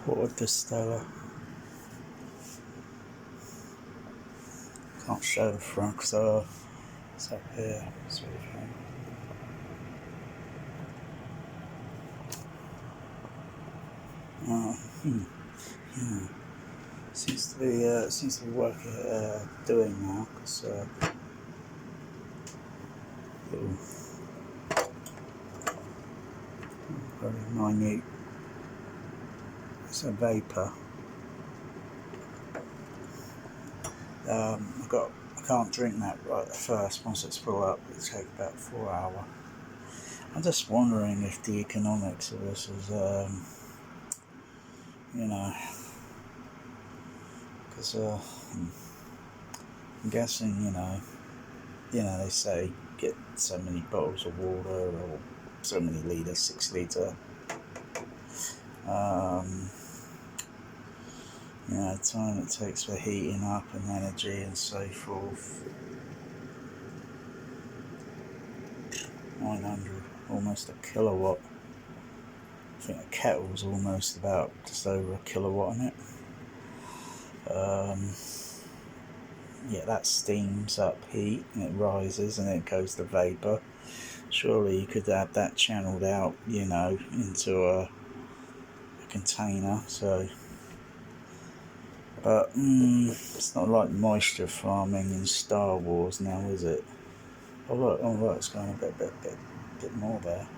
Water distiller. Can't show the front because it's up here, sort of thing. Yeah. Seems to be working, doing now, because little very minute. It's a vapour. I can't drink that right at first. Once it's full up, it'll take about 4 hours. I'm just wondering if the economics of this is, because I'm guessing, they say get so many bottles of water or so many litres, 6 litre. The time it takes for heating up and energy and so forth. 900, almost a kilowatt. I think the kettle's almost about just over a kilowatt in it. That steams up heat and it rises and it goes to vapour. Surely you could have that channeled out, into a container. So, but it's not like moisture farming in Star Wars now, is it? Oh look, it's going a bit more there.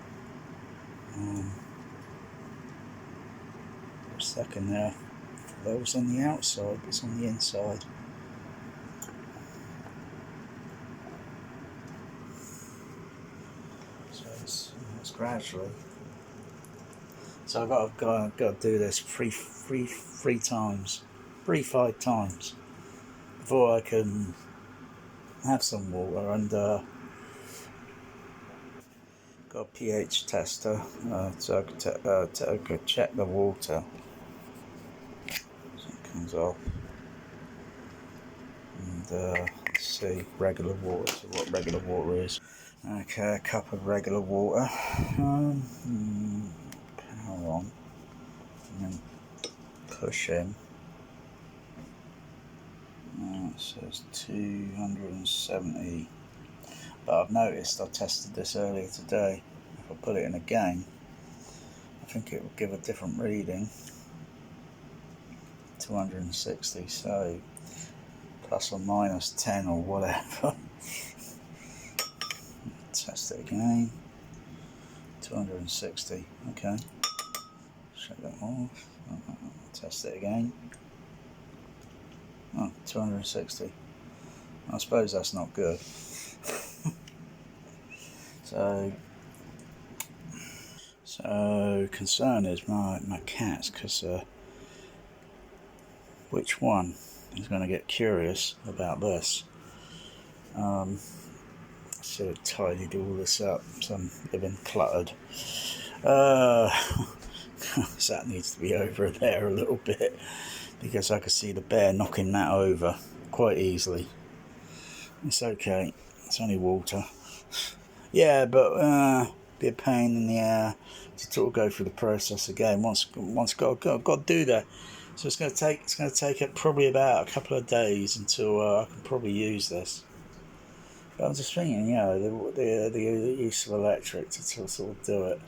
For a second there, that was on the outside, it's on the inside. So it's gradually. So I've got to do this 3 times, 5 times before I can have some water. And got a pH tester so I could check the water. So it comes off. And let's see, regular water. So what regular water is? Okay, a cup of regular water. Power on, and then push in. It says 270. But I've noticed, I tested this earlier today. If I put it in again, I think it will give a different reading. 260. So plus or minus 10 or whatever. Test it again. 260. Okay. Shut that off. Test it again. 260. I suppose that's not good. So concern is my cats, because which one is going to get curious about this? I should have tidied all this up, so I'm living cluttered. So that needs to be over there a little bit, because I could see the bear knocking that over quite easily. It's okay, it's only water. Yeah, but be a pain in the air to sort of go through the process again. Once got to do that. So it's going to take it probably about a couple of days until I can probably use this. But I'm just thinking, the use of electric to sort of do it.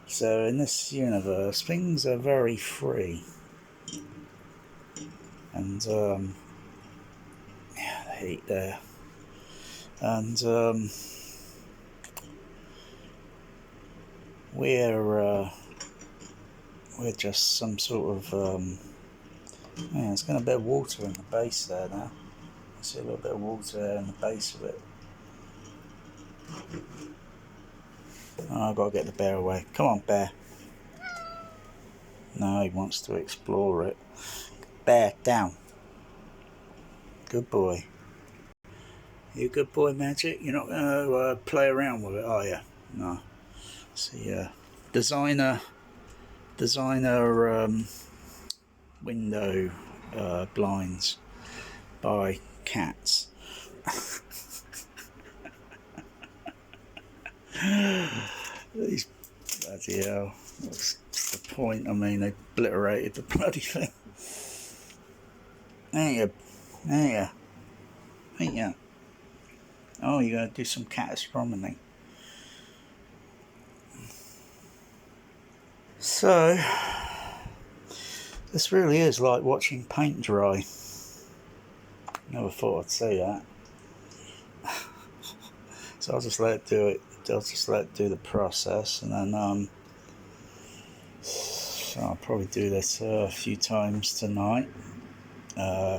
So in this universe, things are very free. And the heat there. And we're just some sort of it's got a bit of water in the base there now. I see a little bit of water there in the base of it. Oh, I've got to get the bear away. Come on, bear. No, he wants to explore it. Bear, down. Good boy. You a good boy, Magic? You're not going to play around with it, are you? No. See, designer window blinds by cats. These bloody hell. What's the point. I mean, they obliterated the bloody thing. There you. Oh, you're going to do some catastrophing. So, this really is like watching paint dry. Never thought I'd say that. So I'll just let it do it. I'll just let it do the process, and then so I'll probably do this a few times tonight.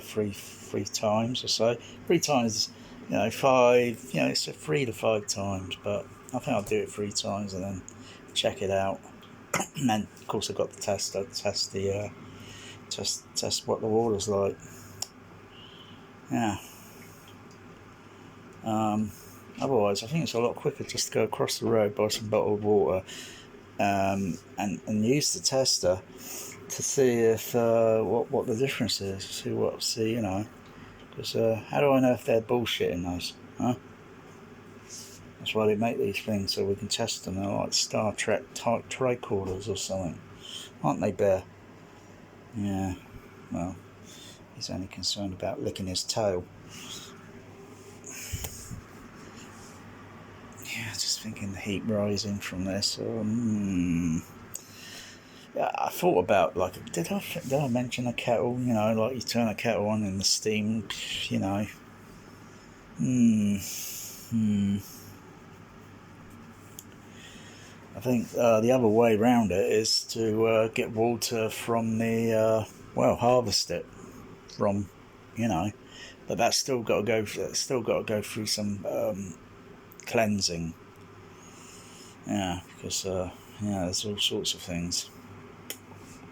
Three times or so. 3 times, 5. It's 3 to 5 times, but I think I'll do it 3 times and then check it out. And then, of course, I've got the tester, test what the water's like. Yeah. Otherwise, I think it's a lot quicker just to go across the road, buy some bottled water, and use the tester to see if what the difference is. See, because how do I know if they're bullshitting those? Huh? That's why they make these things, so we can test them. They're like Star Trek type tricorders or something, aren't they, Bear? Yeah. Well, he's only concerned about licking his tail. Yeah, just thinking the heat rising from this. Yeah, I thought about, like, did I mention a kettle? Like you turn a kettle on and the steam, I think the other way around it is to get water from the harvest it from, but that's still got to go through some cleansing. Yeah, because there's all sorts of things.